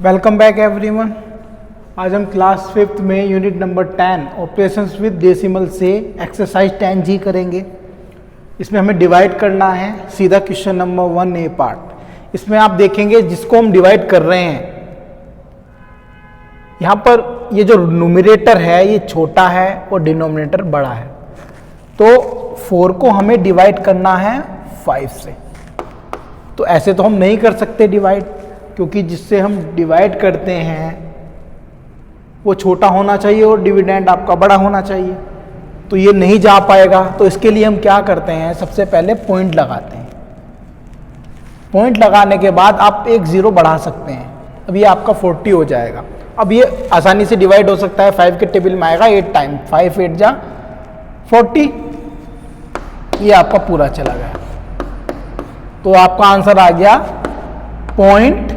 Welcome back everyone. आज हम class 5th में unit number 10 operations with decimal से एक्सरसाइज 10G करेंगे। इसमें हमें डिवाइड करना है सीधा क्वेश्चन नंबर 1A पार्ट। इसमें आप देखेंगे जिसको हम डिवाइड कर रहे हैं, यहाँ पर ये जो न्यूमरेटर है ये छोटा है और डिनोमिनेटर बड़ा है। तो 4 को हमें डिवाइड करना है 5 से। तो ऐसे तो हम नहीं कर सकते डिवाइड, क्योंकि जिससे हम डिवाइड करते हैं वो छोटा होना चाहिए और डिविडेंड आपका बड़ा होना चाहिए। तो ये नहीं जा पाएगा। तो इसके लिए हम क्या करते हैं, सबसे पहले पॉइंट लगाते हैं। पॉइंट लगाने के बाद आप एक जीरो बढ़ा सकते हैं। अब ये आपका 40 हो जाएगा। अब ये आसानी से डिवाइड हो सकता है। 5 के टेबल में आएगा 8 टाइम, 5 8 जा 40। ये आपका पूरा चला गया। तो आपका आंसर आ गया 0.8।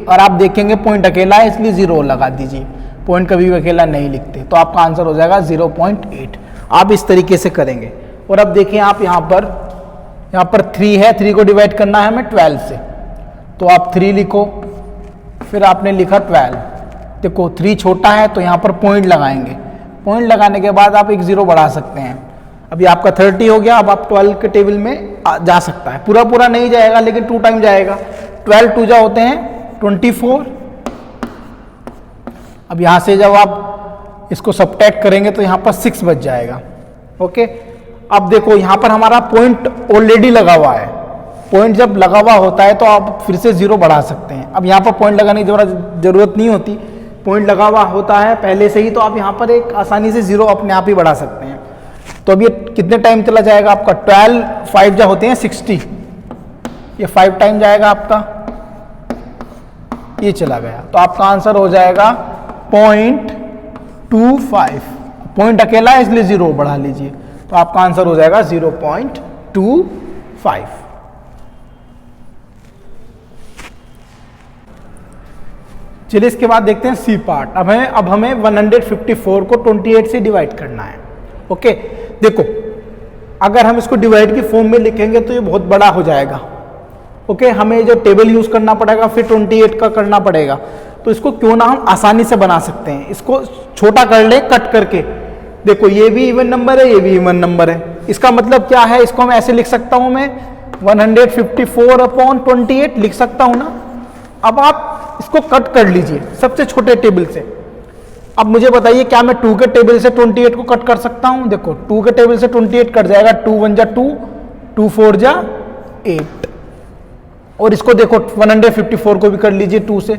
और आप देखेंगे पॉइंट अकेला है इसलिए 0 लगा दीजिए। पॉइंट कभी भी अकेला नहीं लिखते। तो आपका आंसर हो जाएगा 0.8। आप इस तरीके से करेंगे। और अब देखिए आप यहाँ पर 3 है, 3 को डिवाइड करना है हमें 12 से। तो आप 3 लिखो, फिर आपने लिखा 12। देखो 3 छोटा है तो यहाँ पर पॉइंट लगाएंगे। पॉइंट लगाने के बाद आप एक जीरो बढ़ा सकते हैं। अभी आपका 30 हो गया। अब आप 12 के टेबल में जा सकता है। पूरा नहीं जाएगा लेकिन 2 टाइम जाएगा। 12 2 जा होते हैं 24। अब यहां से जब आप इसको सबट्रैक्ट करेंगे तो यहां पर 6 बच जाएगा। ओके, अब देखो यहां पर हमारा पॉइंट ऑलरेडी लगा हुआ है। पॉइंट जब लगा हुआ होता है तो आप फिर से 0 बढ़ा सकते हैं। अब यहां पर पॉइंट लगाने की जरूरत नहीं होती, पॉइंट लगा हुआ होता है पहले से ही। तो आप यहां पर एक आसानी से 0 अपने आप ही बढ़ा सकते हैं। तो अब ये कितने टाइम चला जाएगा आपका, 12 5 जा होते हैं 60। ये 5 टाइम जाएगा आपका, ये चला गया। तो आपका आंसर हो जाएगा 0.25। पॉइंट अकेला है इसलिए 0 बढ़ा लीजिए। तो आपका आंसर हो जाएगा 0.25। चलिए इसके बाद देखते हैं सी पार्ट। अब हमें 154 को 28 से डिवाइड करना है। ओके, देखो अगर हम इसको डिवाइड की फॉर्म में लिखेंगे तो ये बहुत बड़ा हो जाएगा। ओके, हमें जो टेबल यूज करना पड़ेगा, फिर 28 का करना पड़ेगा। तो इसको क्यों ना हम आसानी से बना सकते हैं। इसको छोटा कर ले कट करके। देखो ये भी इवन नंबर है, ये भी इवन नंबर है। इसका मतलब क्या है, इसको मैं ऐसे लिख सकता हूं, मैं 154/28 लिख सकता हूं ना। अब आप इसको कट कर लीजिए सबसे छोटे टेबल से। अब मुझे बताइए क्या मैं 2 के टेबल से 28 को कट कर सकता हूं। देखो 2 के टेबल से 28 कट जाएगा। 2 1 जा 2, 2 4 जा 8। और इसको देखो 154 को भी कर लीजिए 2 से।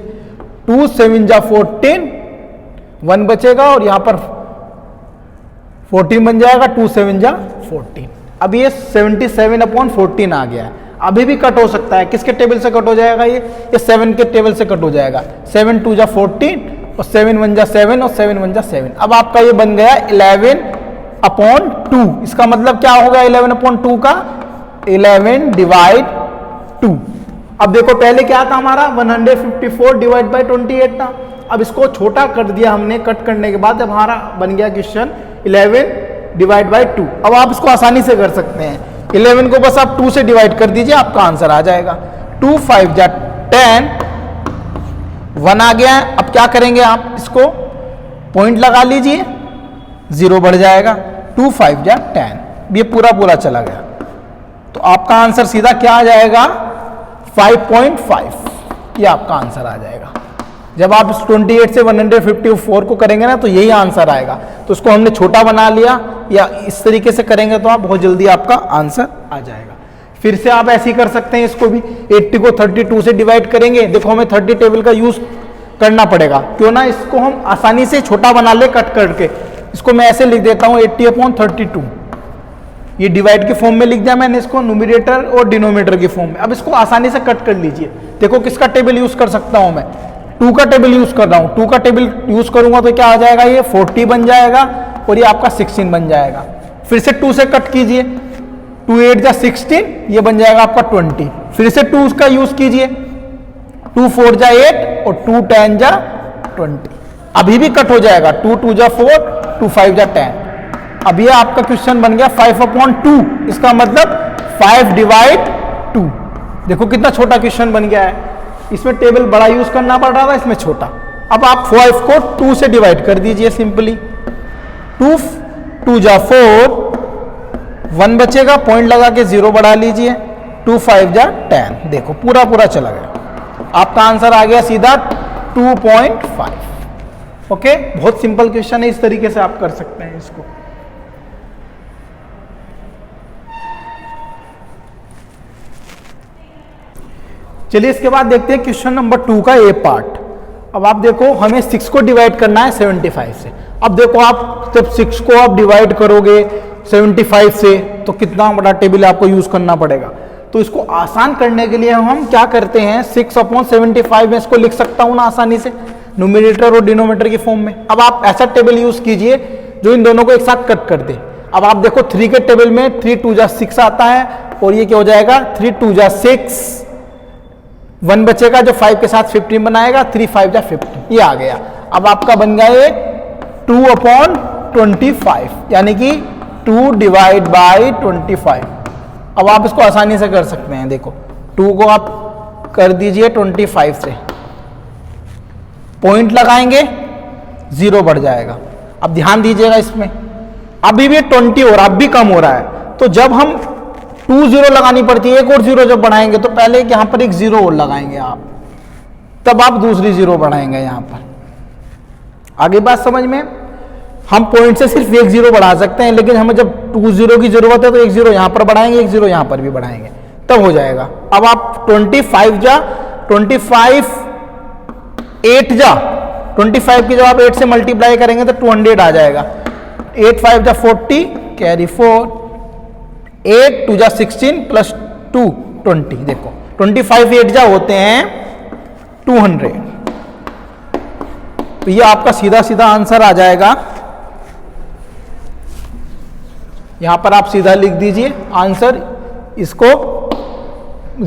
2 7 जा 14, 1 बचेगा और यहां पर 14 बन जाएगा। 2 7 जा 14। अब ये 77/14 आ गया है। अभी भी कट हो सकता है। किसके टेबल से कट हो जाएगा ये 7 के टेबल से कट हो जाएगा। 7 2 जा 14 और 7 1 जा 7 और 7 1 जा 7। अब आपका ये बन गया 11/2। इसका मतलब क्या होगा 11/2 का, 11 डिवाइड 2। अब देखो पहले क्या था हमारा 154 डिवाइड बाई 28 था। अब इसको छोटा कर दिया हमने कट करने के बाद। अब हमारा बन गया क्वेश्चन 11 डिवाइड बाई 2। अब आप इसको आसानी से कर सकते हैं। 11 को बस आप 2 से डिवाइड कर दीजिए, आपका आंसर आ जाएगा। 2 5 जा 10, 1 आ गया है। अब क्या करेंगे, आप इसको पॉइंट लगा लीजिए, 0 बढ़ जाएगा। 2 5 जा 10, ये पूरा चला गया। तो आपका आंसर सीधा क्या आ जाएगा 5.5। ये आपका आंसर आ जाएगा। जब आप इस 28 से 154 को करेंगे ना तो यही आंसर आएगा। तो उसको हमने छोटा बना लिया, या इस तरीके से करेंगे तो आप बहुत जल्दी आपका आंसर आ जाएगा। फिर से आप ऐसे ही कर सकते हैं। इसको भी 80 को 32 से डिवाइड करेंगे। देखो हमें 30 टेबल का यूज करना पड़ेगा। क्यों ना इसको हम आसानी से छोटा बना ले कट करके। इसको मैं ऐसे लिख देता हूं 80/32। ये डिवाइड के फॉर्म में लिख दिया मैंने इसको, न्यूमरेटर और डिनोमिनेटर की फॉर्म में। अब इसको आसानी से कट कर लीजिए। देखो किसका टेबल यूज कर सकता हूं मैं, 2 का टेबल यूज कर रहा हूं। 2 का टेबल यूज करूंगा तो क्या आ जाएगा, ये 40 बन जाएगा और ये आपका 16 बन जाएगा। फिर से 2 से कट कीजिए, 2 8 जा 16, ये बन जाएगा आपका 20। फिर से 2 का यूज कीजिए, 2 4 जा 8 और 2 10 जा 20। अभी भी कट हो जाएगा। 2 2 जा 4, 2 5 जा 10। अब ये आपका क्वेश्चन बन गया 5/2। इसका मतलब 5 डिवाइड 2। देखो कितना छोटा क्वेश्चन बन गया है। इसमें टेबल बड़ा यूज करना पड़ रहा था, इसमें छोटा। अब आप 5 को 2 से डिवाइड कर दीजिए सिंपली। 2 2 जा 4, 1 बचेगा, पॉइंट लगा के 0 बढ़ा लीजिए। 2 5 जा 10, देखो पूरा पूरा चला गया। आपका आंसर आ गया सीधा 2.5। ओके, बहुत सिंपल क्वेश्चन है, इस तरीके से आप कर सकते हैं इसको। चलिए इसके बाद देखते हैं क्वेश्चन नंबर 2 का ए पार्ट। अब आप देखो, हमें 6 को डिवाइड करना है 75 से। अब देखो, आप जब 6 को आप डिवाइड करोगे 75 से तो कितना बड़ा टेबल आपको यूज करना पड़ेगा। तो इसको आसान करने के लिए हम क्या करते हैं, 6/75 में इसको लिख सकता हूं ना आसानी से, न्यूमरेटर और डिनोमिनेटर की फॉर्म में। अब आप ऐसा टेबल यूज कीजिए जो इन दोनों को एक साथ कट कर दे। अब आप देखो 3 के टेबल में 3 2 जा 6 आता है, और ये क्या हो जाएगा 3 2 जा 6, 1 बचेगा जो 5 के साथ 15 बनाएगा, 3 5 जा 15, ये आ गया। अब आपका बन गया ये 2/25, यानी कि 2 डिवाइड बाई 25। अब आप इसको आसानी से कर सकते हैं। देखो 2 को आप कर दीजिए 25 से, पॉइंट लगाएंगे 0 बढ़ जाएगा। अब ध्यान दीजिएगा इसमें, अभी भी 20 हो रहा, अब भी कम हो रहा है। तो जब हम 2 0 लगानी पड़ती है, एक और 0 जब बढ़ाएंगे तो पहले यहां पर एक 0 और लगाएंगे आप, तब आप दूसरी 0 बढ़ाएंगे यहां पर। आगे बात समझ में, हम पॉइंट से सिर्फ एक 0 बढ़ा सकते हैं, लेकिन हमें जब 2 0 की जरूरत है तो एक 0 यहां पर बढ़ाएंगे, एक 0 यहां पर भी बढ़ाएंगे, तब हो जाएगा। अब आप 25 जा 25 8 जा 25 की जब आप 8 से मल्टीप्लाई करेंगे तो 200 आ जाएगा। 8 5 जा 40, कैरी 4, 8 2 जा 16 प्लस 2 20। देखो 25 8 जा होते हैं 200। तो ये आपका सीधा सीधा आंसर आ जाएगा। यहां पर आप सीधा लिख दीजिए आंसर, इसको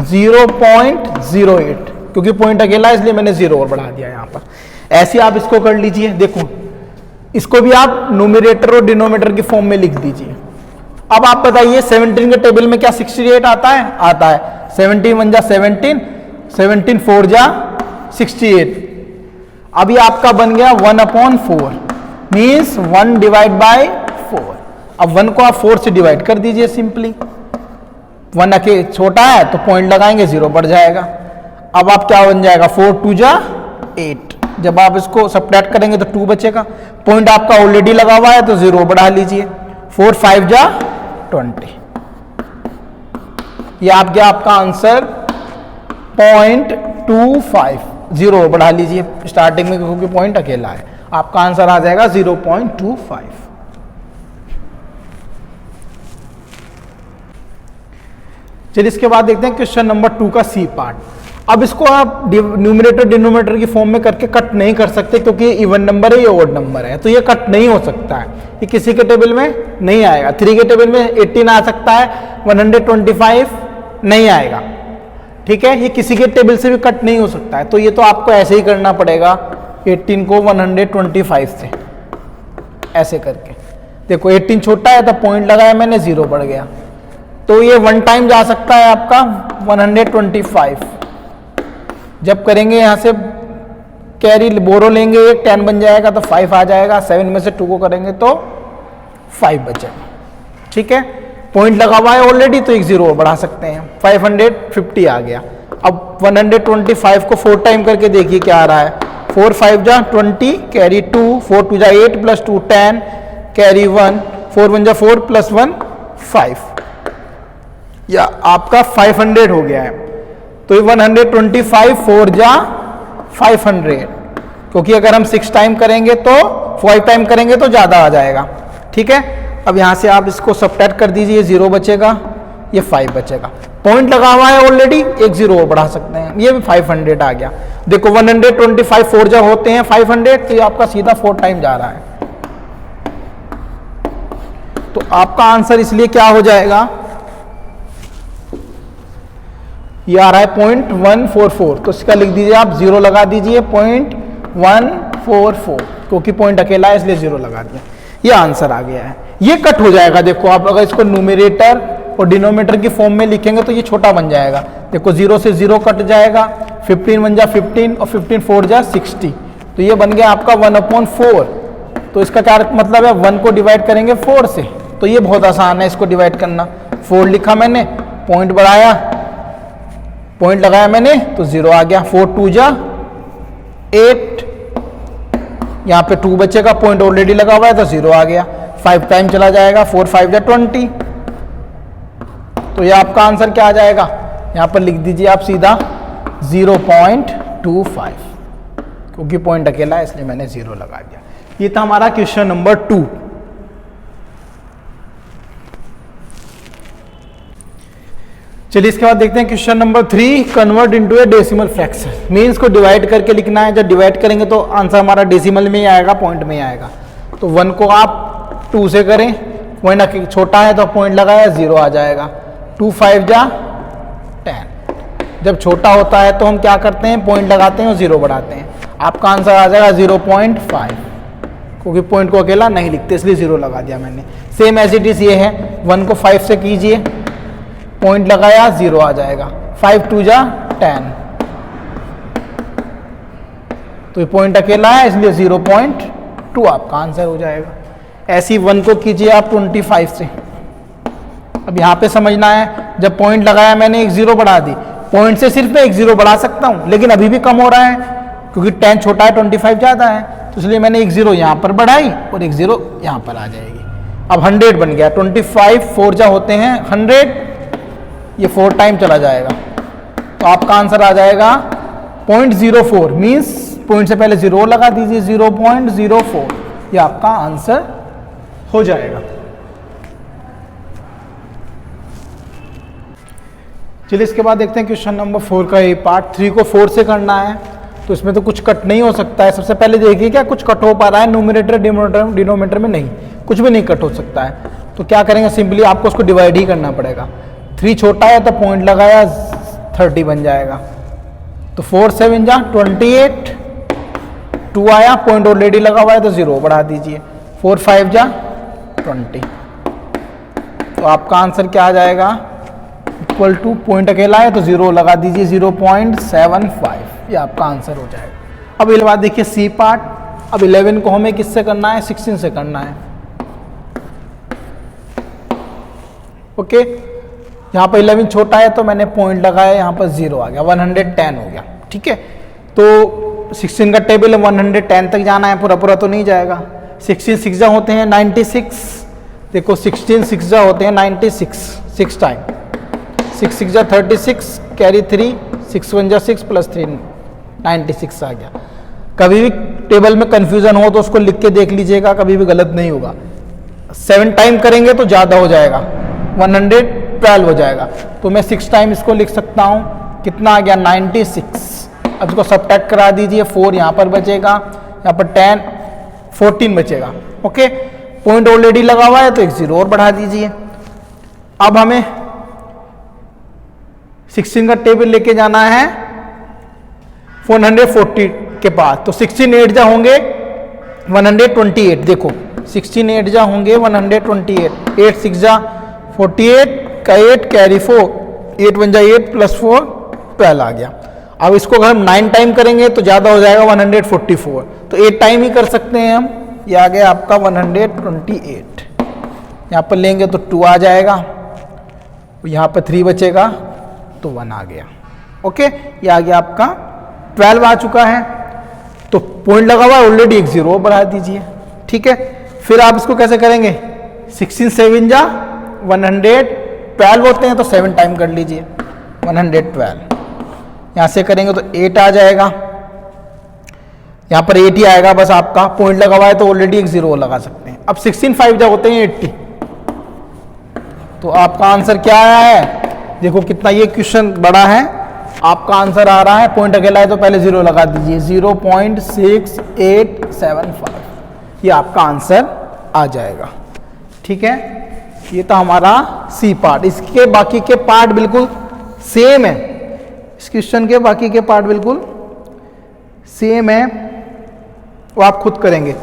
0.08, क्योंकि पॉइंट अकेला है इसलिए मैंने 0 और बढ़ा दिया यहां पर। ऐसे आप इसको कर लीजिए। देखो इसको भी आप न्यूमरेटर और डिनोमिनेटर की फॉर्म में लिख दीजिए। अब आप बताइए 17 के टेबल में क्या 68 आता है? आता है। 17 1 जा 17, 17 4 जा 68। अभी आपका बन गया 1/4, मीन्स 1 डिवाइड बाय 4। अब 1 को आप 4 से डिवाइड कर दीजिए सिंपली। 1 अके छोटा है तो पॉइंट लगाएंगे 0 बढ़ जाएगा। अब आप क्या बन जाएगा 4 2 जा 8। जब आप इसको सब्ट्रैक्ट करेंगे तो 2 बचेगा, पॉइंट आपका ऑलरेडी लगा हुआ है तो 0 बढ़ा लीजिए। 4 5 जा 20। ये आप गया आपका आंसर 0.25। 0 बढ़ा लीजिए स्टार्टिंग में, क्योंकि पॉइंट अकेला है। आपका आंसर आ जाएगा 0.25। चलिए इसके बाद देखते हैं क्वेश्चन नंबर 2 का सी पार्ट। अब इसको आप न्यूमरेटर डिनोमिनेटर की फॉर्म में करके कट नहीं कर सकते, क्योंकि ये इवन नंबर है, ये ऑड नंबर है, तो ये कट नहीं हो सकता है। ये किसी के टेबल में नहीं आएगा। 3 के टेबल में 18 आ सकता है, 125 नहीं आएगा। ठीक है, ये किसी के टेबल से भी कट नहीं हो सकता है। तो ये तो आपको ऐसे ही करना पड़ेगा, 18 को 125 से ऐसे करके। देखो 18 छोटा है तो पॉइंट लगाया मैंने, 0 बढ़ गया। तो ये 1 टाइम जा सकता है आपका 125। जब करेंगे यहां से कैरी बोरो लेंगे, एक 10 बन जाएगा तो 5 आ जाएगा। 7 में से 2 को करेंगे तो 5 बचेगा। ठीक है, पॉइंट लगा हुआ है ऑलरेडी तो एक 0 बढ़ा सकते हैं। 550 आ गया। अब 125 को 4 टाइम करके देखिए क्या आ रहा है। 4 5 जा 20, कैरी 2, 4 2 जा 8 प्लस 2 10, कैरी 1, 4 1 जा 4 प्लस 1 5। या आपका 500 हो गया है। तो ये 125 4 जा 500, क्योंकि अगर हम 6 टाइम करेंगे तो 5 टाइम करेंगे तो ज़्यादा आ जाएगा। ठीक है, अब यहाँ से आप इसको सब्ट्रैक्ट कर दीजिए, 0 बचेगा, ये 5 बचेगा। पॉइंट लगा हुआ है ऑलरेडी, एक 0 और बढ़ा सकते हैं, ये भी 500 आ गया। देखो 125 4 जा होते हैं 500, तो ये आपका सीधा 4 टाइम जा रहा है। तो आपका आंसर इसलिए क्या हो जाएगा, ये आ रहा है 0.144। तो इसका लिख दीजिए आप, 0 लगा दीजिए 0.144, क्योंकि पॉइंट अकेला है इसलिए 0 लगा दिया। ये आंसर आ गया है। ये कट हो जाएगा। देखो आप अगर इसको न्यूमरेटर और डिनोमिनेटर की फॉर्म में लिखेंगे तो ये छोटा बन जाएगा। देखो 0 से 0 कट जाएगा, 15 1 जा 15 और 15 4 जा 60, तो ये बन गया आपका 1/4। तो इसका क्या मतलब है, 1 को डिवाइड करेंगे 4 से, तो ये बहुत आसान है इसको डिवाइड करना। 4 लिखा मैंने, पॉइंट बढ़ाया, पॉइंट लगाया मैंने तो 0 आ गया। 4 2 जा 8, यहाँ पे 2 बचेगा, पॉइंट ऑलरेडी लगा हुआ है तो 0 आ गया। 5 टाइम चला जाएगा, 4 5 जा 20, तो ये आपका आंसर क्या आ जाएगा, यहाँ पर लिख दीजिए आप सीधा 0.25, क्योंकि पॉइंट अकेला है इसलिए मैंने 0 लगा दिया। ये था हमारा क्वेश्चन नंबर 2। चलिए इसके बाद देखते हैं क्वेश्चन नंबर 3, कन्वर्ट इनटू ए डेसिमल फ्रैक्शन। मीन्स को डिवाइड करके लिखना है, जब डिवाइड करेंगे तो आंसर हमारा डेसिमल में ही आएगा, पॉइंट में ही आएगा। तो 1 को आप 2 से करें, पॉइंट छोटा है तो पॉइंट लगाया 0 आ जाएगा। 2 5 जा 10, जब छोटा होता है तो हम क्या करते हैं, पॉइंट लगाते हैं और 0 बढ़ाते हैं। आपका आंसर आ जाएगा 0.5, क्योंकि पॉइंट को अकेला नहीं लिखते इसलिए 0 लगा दिया मैंने। सेम एज इट इज ये है, 1 को 5 से कीजिए, पॉइंट लगाया 0 आ जाएगा। 5 2 जा 10, तो ये पॉइंट अकेला है इसलिए 0.2 आपका आंसर हो जाएगा। ऐसे ही 1 को कीजिए आप 25 से। अब यहाँ पे समझना है, जब पॉइंट लगाया मैंने 1 0 बढ़ा दी, पॉइंट से सिर्फ मैं 1 0 बढ़ा सकता हूँ, लेकिन अभी भी कम हो रहा है क्योंकि 10 छोटा है 25 ज़्यादा है, तो इसलिए मैंने 1 0 यहाँ पर बढ़ाई और 1 0 यहाँ पर आ जाएगी। अब 100 बन गया, 25 4 जा होते हैं 100, ये 4 टाइम चला जाएगा, तो आपका आंसर आ जाएगा 0.04। मीन्स पॉइंट से पहले 0 लगा दीजिए, 0.04, ये आपका आंसर हो जाएगा। चलिए इसके बाद देखते हैं क्वेश्चन नंबर 4 का ये पार्ट। 3 को 4 से करना है तो इसमें तो कुछ कट नहीं हो सकता है। सबसे पहले देखिए क्या कुछ कट हो पा रहा है, न्यूमरेटर डिनोमिनेटर में नहीं, कुछ भी नहीं कट हो सकता है। तो क्या करेंगे, सिंपली आपको उसको डिवाइड ही करना पड़ेगा। 3 छोटा है तो पॉइंट लगाया 30 बन जाएगा, तो 4 7 जा 28, 2 आया, पॉइंट ऑलरेडी लगा हुआ है तो 0 बढ़ा दीजिए। 4 5 जा 20, तो आपका आंसर क्या आ जाएगा, इक्वल टू, पॉइंट अकेला है तो 0 लगा दीजिए, 0.75, ये आपका आंसर हो जाएगा। अब इसके बाद देखिए सी पार्ट। अब 11 को हमें किससे करना है, 16 से करना है। ओके, यहाँ पर 11 छोटा है तो मैंने पॉइंट लगाया, यहाँ पर 0 आ गया, 110 हो गया। ठीक है, तो 16 का टेबल है, 110 तक जाना है, पूरा पूरा तो नहीं जाएगा। 16 6 जा होते हैं 96, देखो 16 6 जा होते हैं 96, 6 टाइम, 6 6 जा 36, कैरी 3, 6 1 जा 6 प्लस 3 96 आ गया। कभी भी टेबल में कंफ्यूजन हो तो उसको लिख के देख लीजिएगा, कभी भी गलत नहीं होगा। 7 टाइम करेंगे तो ज़्यादा हो जाएगा, 112 हो जाएगा, तो मैं 6 टाइम इसको लिख सकता हूँ। कितना आ गया, 96। अब इसको सबट्रैक्ट करा दीजिए, 4 यहाँ पर बचेगा, यहाँ पर 10 14 बचेगा। ओके, पॉइंट ऑलरेडी लगा हुआ है तो 1 0 और बढ़ा दीजिए। अब हमें 16 का टेबल लेके जाना है 440 के पास, तो 16 8 जा होंगे 128, देखो 16 8 जा होंगे 128, 8 6 जा 48 का 8 कैरी 4, 8 1 जा 8 प्लस 4 12 आ गया। अब इसको अगर हम 9 टाइम करेंगे तो ज़्यादा हो जाएगा 144, तो 8 टाइम ही कर सकते हैं हम। ये आ गया आपका 128, यहाँ पर लेंगे तो 2 आ जाएगा, यहाँ पर 3 बचेगा तो 1 आ गया। ओके, ये आ गया आपका 12 आ चुका है, तो पॉइंट लगा हुआ है ऑलरेडी, 1 0 बढ़ा दीजिए। ठीक है, फिर आप इसको कैसे करेंगे, 16 7 जा 112 होते हैं तो 7 टाइम कर लीजिए, 112। यहाँ से करेंगे तो 8 आ जाएगा, यहाँ पर 8 ही आएगा बस, आपका पॉइंट लगा हुआ है तो ऑलरेडी 1 0 लगा सकते हैं। अब 16 5 जा होते हैं 80, तो आपका आंसर क्या आया है, देखो कितना ये क्वेश्चन बड़ा है, आपका आंसर आ रहा है, पॉइंट अकेला है तो पहले 0 लगा दीजिए, 0.6875, ये आपका आंसर आ जाएगा। ठीक है, ये तो हमारा सी पार्ट। इसके बाकी के पार्ट बिल्कुल सेम है, इस क्वेश्चन के बाकी के पार्ट बिल्कुल सेम है, वो आप खुद करेंगे।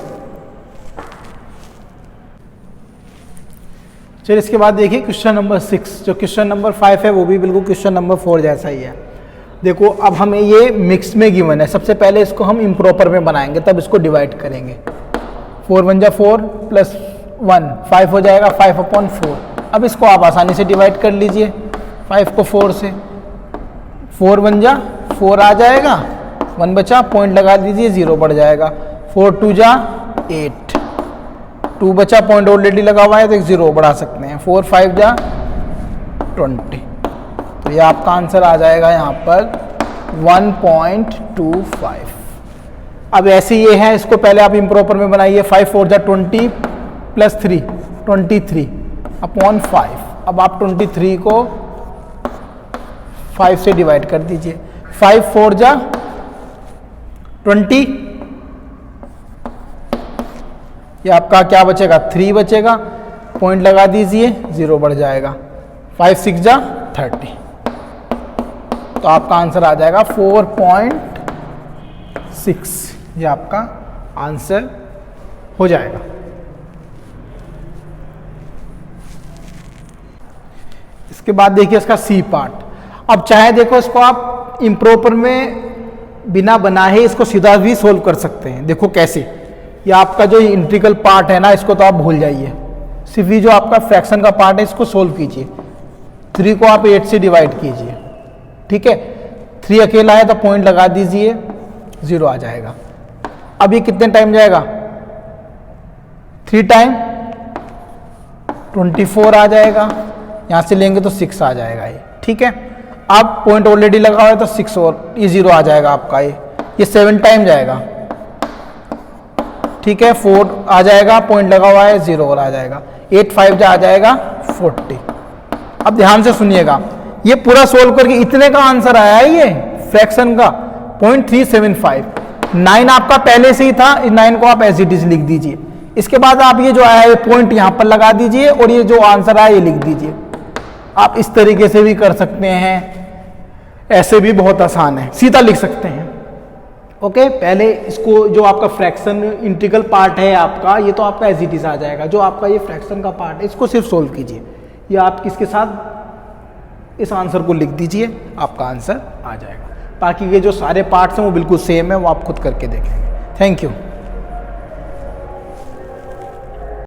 चलिए इसके बाद देखिए क्वेश्चन नंबर 6, जो क्वेश्चन नंबर 5 है वो भी बिल्कुल क्वेश्चन नंबर 4 जैसा ही है। देखो अब हमें ये मिक्स में गिवन है, सबसे पहले इसको हम इम्प्रॉपर में बनाएंगे तब इसको डिवाइड करेंगे। 4 1 जा 4 प्लस 1 5 हो जाएगा, 5/4। अब इसको आप आसानी से डिवाइड कर लीजिए 5 को 4 से। 4 1 जा 4 आ जाएगा, 1 बचा, पॉइंट लगा दीजिए, 0 बढ़ जाएगा। 4 2 जा 8, 2 बचा, पॉइंट ऑलरेडी लगा हुआ है तो 0 बढ़ा सकते हैं। 4 5 जा 20, तो ये आपका आंसर आ जाएगा यहाँ पर 1.25। अब ऐसे ये है, इसको पहले आप इम्प्रॉपर में बनाइए। 5 4 जा 20 प्लस 3 23/5। अब आप 23 को 5 से डिवाइड कर दीजिए। 5 4 जा 20, ये आपका क्या बचेगा, 3 बचेगा, पॉइंट लगा दीजिए, 0 बढ़ जाएगा। 5 6 जा 30, तो आपका आंसर आ जाएगा 4.6। ये आपका आंसर हो जाएगा। इसके बाद देखिए इसका सी पार्ट। अब चाहे देखो इसको आप इम्प्रॉपर में बिना बनाए इसको सीधा भी सोल्व कर सकते हैं। देखो कैसे, ये आपका जो इंटीग्रल पार्ट है ना, इसको तो आप भूल जाइए, सिर्फ ये जो आपका फ्रैक्शन का पार्ट है इसको सोल्व कीजिए। 3 को आप 8 से डिवाइड कीजिए, ठीक है। 3 अकेला है तो पॉइंट लगा दीजिए, 0 आ जाएगा। अब ये कितने टाइम जाएगा, 3 टाइम 24 आ जाएगा, यहां से लेंगे तो 6 आ जाएगा ये, ठीक है। अब पॉइंट ऑलरेडी लगा हुआ है तो 6 और ये 0 आ जाएगा आपका। ये 7 टाइम जाएगा, ठीक है। 4 आ जाएगा, पॉइंट लगा हुआ है, 0 और आ जाएगा। 8 5 जा आ जाएगा 40। अब ध्यान से सुनिएगा, ये पूरा सोल्व करके इतने का आंसर आया है ये फ्रैक्शन का 0.375। 9 आपका पहले से ही था, इस 9 को आप एज इट इज लिख दीजिए। इसके बाद आप ये जो आया है पॉइंट यहां पर लगा दीजिए और ये जो आंसर आया ये लिख दीजिए। आप इस तरीके से भी कर सकते हैं, ऐसे भी बहुत आसान है, सीधा लिख सकते हैं। ओके, पहले इसको जो आपका फ्रैक्शन इंटीग्रल पार्ट है आपका, ये तो आपका एज इट इज आ जाएगा। जो आपका ये फ्रैक्शन का पार्ट है इसको सिर्फ सोल्व कीजिए, या आप किसके साथ इस आंसर को लिख दीजिए, आपका आंसर आ जाएगा। बाकी ये जो सारे पार्ट्स हैं वो बिल्कुल सेम है, वो आप खुद करके देखेंगे। Thank you.